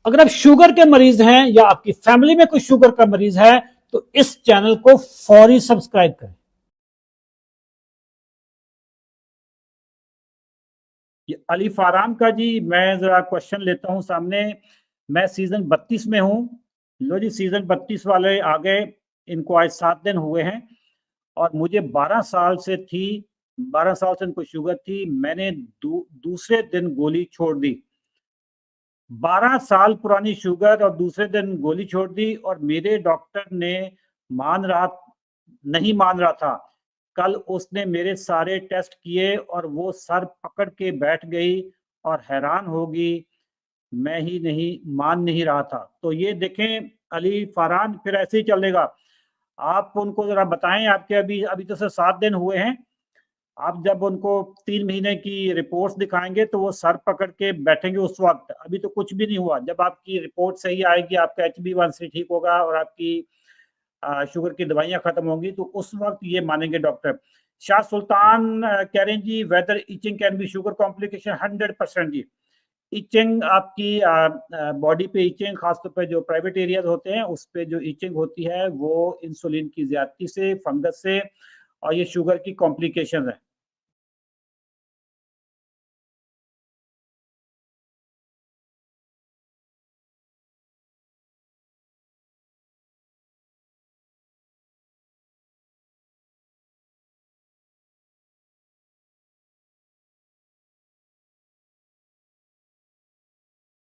अगर आप शुगर के मरीज हैं या आपकी फैमिली में कोई शुगर का मरीज है तो इस चैनल को फौरी सब्सक्राइब करें। ये अली फाराम का जी, मैं जरा क्वेश्चन लेता हूं सामने। मैं सीजन 32 में हूं। लो जी, सीजन 32 वाले आ गए। इनको आज 7 दिन हुए हैं और मुझे 12 साल से थी, 12 साल से इनको शुगर थी। मैंने दूसरे दिन गोली छोड़ दी। 12 साल पुरानी शुगर और दूसरे दिन गोली छोड़ दी, और मेरे डॉक्टर ने मान रहा नहीं मान रहा था। कल उसने मेरे सारे टेस्ट किए और वो सर पकड़ के बैठ गई और हैरान होगी, मैं ही नहीं मान नहीं रहा था। तो ये देखें अली फरहान, फिर ऐसे ही चलेगा। आप उनको जरा बताएं, आपके अभी अभी तो सिर्फ 7 दिन हुए हैं। आप जब उनको 3 महीने की रिपोर्ट्स दिखाएंगे तो वो सर पकड़ के बैठेंगे उस वक्त। अभी तो कुछ भी नहीं हुआ। जब आपकी रिपोर्ट सही आएगी, आपका HbA1c ठीक होगा और आपकी शुगर की दवाइयां खत्म होंगी, तो उस वक्त ये मानेंगे डॉक्टर। शाह सुल्तान कह रहे हैं जी, whether itching can be sugar complication. 100% जी। इचिंग आपकी बॉडी पे इचिंग, खासतौर पे जो प्राइवेट एरियाज होते हैं उस पे जो इचिंग होती है वो इंसुलिन की ज्यादती से, फंगस से, और ये शुगर की कॉम्प्लिकेशन है।